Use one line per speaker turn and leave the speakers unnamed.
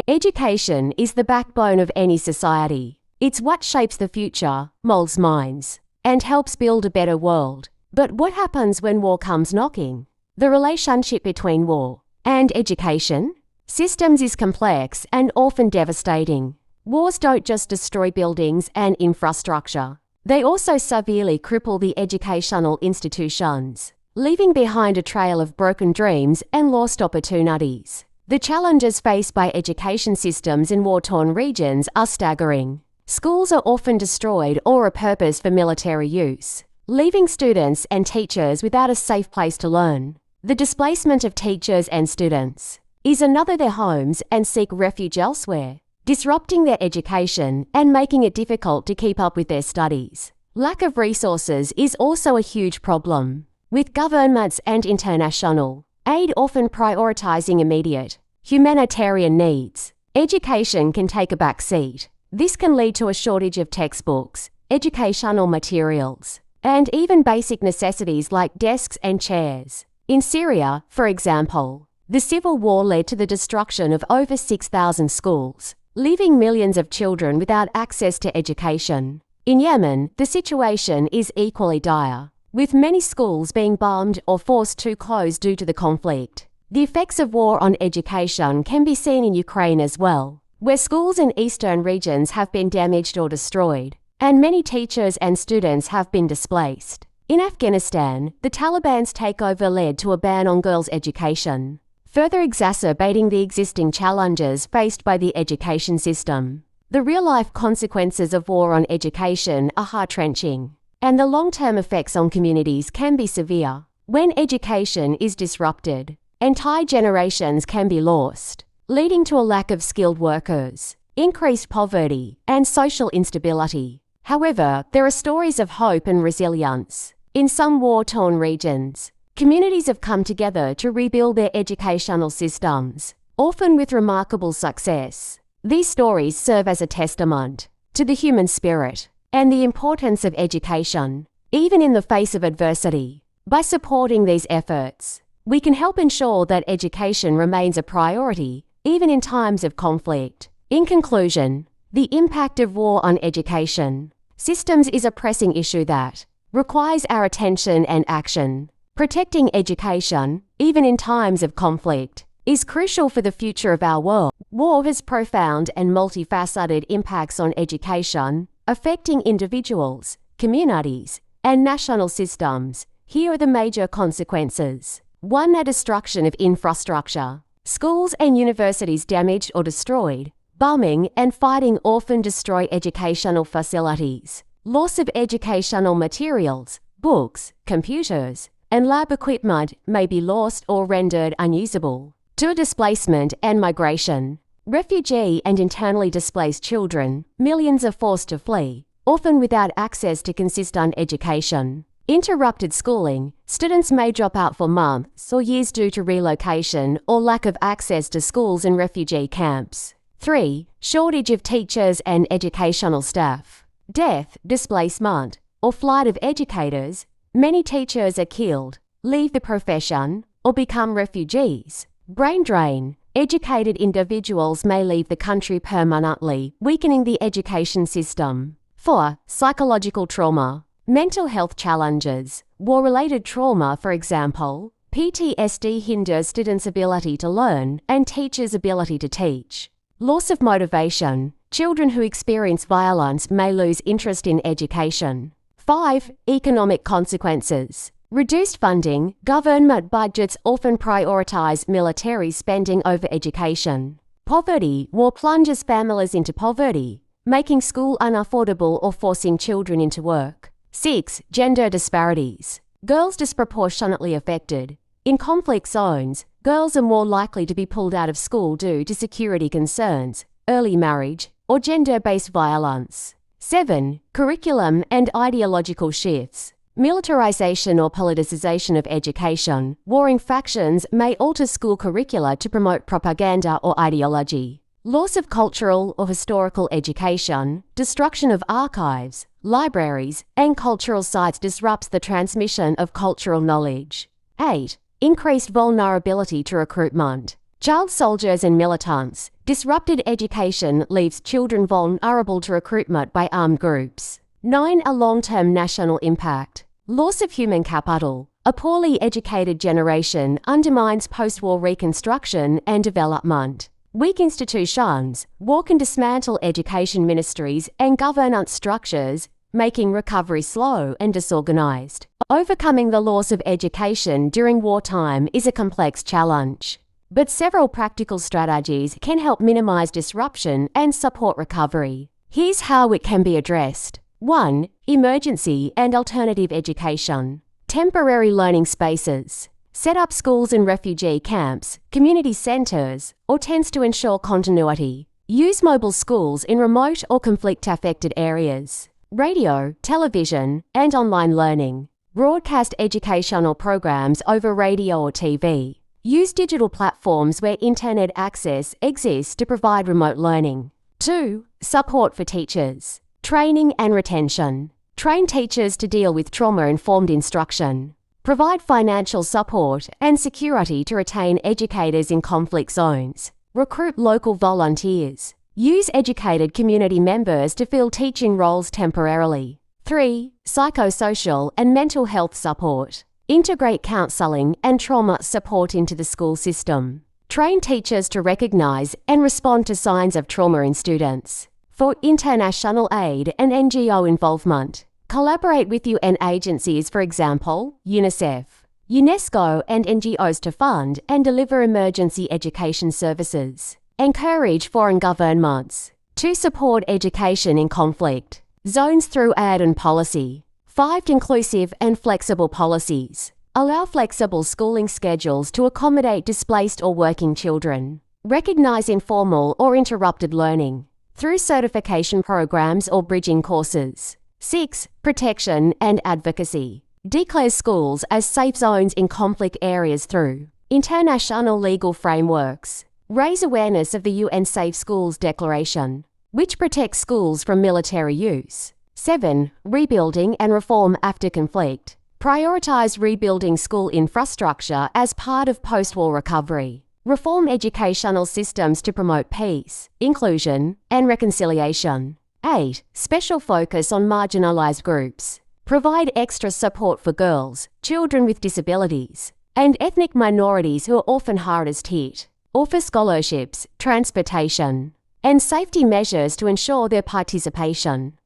Education is the backbone of any society. It's what shapes the future, molds minds, and helps build a better world. But what happens when war comes knocking? The relationship between war and education systems is complex and often devastating. Wars don't just destroy buildings and infrastructure. They also severely cripple the educational institutions, leaving behind a trail of broken dreams and lost opportunities. The challenges faced by education systems in war-torn regions are staggering. Schools are often destroyed or repurposed for military use, leaving students and teachers without a safe place to learn. The displacement of teachers and students is another. Their homes and seek refuge elsewhere, disrupting their education and making it difficult to keep up with their studies. Lack of resources is also a huge problem, with governments and international aid often prioritizing immediate humanitarian needs. Education can take a back seat. This can lead to a shortage of textbooks, educational materials, and even basic necessities like desks and chairs. In Syria, for example, the civil war led to the destruction of over 6,000 schools, leaving millions of children without access to education. In Yemen, the situation is equally dire, with many schools being bombed or forced to close due to the conflict. The effects of war on education can be seen in Ukraine as well, where schools in eastern regions have been damaged or destroyed, and many teachers and students have been displaced. In Afghanistan, the Taliban's takeover led to a ban on girls' education, further exacerbating the existing challenges faced by the education system. The real-life consequences of war on education are heart-wrenching, and the long-term effects on communities can be severe. When education is disrupted, entire generations can be lost, leading to a lack of skilled workers, increased poverty, and social instability. However, there are stories of hope and resilience. In some war-torn regions, communities have come together to rebuild their educational systems, often with remarkable success. These stories serve as a testament to the human spirit and the importance of education, even in the face of adversity. By supporting these efforts, we can help ensure that education remains a priority, even in times of conflict. In conclusion, the impact of war on education systems is a pressing issue that requires our attention and action. Protecting education, even in times of conflict, is crucial for the future of our world. War has profound and multifaceted impacts on education, affecting individuals, communities, and national systems. Here are the major consequences. 1. The destruction of infrastructure. Schools and universities damaged or destroyed. Bombing and fighting often destroy educational facilities. Loss of educational materials, books, computers, and lab equipment may be lost or rendered unusable. 2. Displacement and migration. Refugee and internally displaced children, millions are forced to flee, often without access to consistent education. Interrupted schooling. Students may drop out for months or years due to relocation or lack of access to schools and refugee camps. 3. Shortage of teachers and educational staff. Death, displacement, or flight of educators. Many teachers are killed, leave the profession, or become refugees. Brain drain. Educated individuals may leave the country permanently, weakening the education system. 4. Psychological trauma. Mental health challenges. War-related trauma, for example, PTSD hinders students' ability to learn and teachers' ability to teach. Loss of motivation. Children who experience violence may lose interest in education. 5. Economic consequences. Reduced funding. Government budgets often prioritize military spending over education. Poverty. War plunges families into poverty, making school unaffordable or forcing children into work. 6. Gender disparities. Girls disproportionately affected. In conflict zones, girls are more likely to be pulled out of school due to security concerns, early marriage, or gender-based violence. 7. Curriculum and ideological shifts. Militarization or politicization of education. Warring factions may alter school curricula to promote propaganda or ideology. Loss of cultural or historical education. Destruction of archives, libraries, and cultural sites disrupts the transmission of cultural knowledge. 8. Increased vulnerability to recruitment. Child soldiers and militants. Disrupted education leaves children vulnerable to recruitment by armed groups. 9. A long-term national impact. Loss of human capital. A poorly educated generation undermines post-war reconstruction and development. Weak institutions. War can dismantle education ministries and governance structures, making recovery slow and disorganized. Overcoming the loss of education during wartime is a complex challenge, but several practical strategies can help minimize disruption and support recovery. Here's how it can be addressed. 1. Emergency and alternative education. Temporary learning spaces. Set up schools in refugee camps, community centres, or tents to ensure continuity. Use mobile schools in remote or conflict-affected areas. Radio, television, and online learning. Broadcast educational programs over radio or TV. Use digital platforms where internet access exists to provide remote learning. 2. Support for teachers. Training and retention. Train teachers to deal with trauma-informed instruction. Provide financial support and security to retain educators in conflict zones. Recruit local volunteers. Use educated community members to fill teaching roles temporarily. 3. Psychosocial and mental health support. Integrate counselling and trauma support into the school system. Train teachers to recognise and respond to signs of trauma in students. For international aid and NGO involvement, collaborate with UN agencies, for example, UNICEF, UNESCO and NGOs to fund and deliver emergency education services. Encourage foreign governments to support education in conflict zones through aid and policy. 5. Inclusive and flexible policies. Allow flexible schooling schedules to accommodate displaced or working children. Recognise informal or interrupted learning through certification programs or bridging courses. 6. Protection and advocacy. Declare schools as safe zones in conflict areas through international legal frameworks. Raise awareness of the UN Safe Schools Declaration, which protects schools from military use. 7. Rebuilding and reform after conflict. Prioritize rebuilding school infrastructure as part of post-war recovery. Reform educational systems to promote peace, inclusion, and reconciliation. 8. Special focus on marginalized groups. Provide extra support for girls, children with disabilities, and ethnic minorities who are often hardest hit. Offer scholarships, transportation, and safety measures to ensure their participation.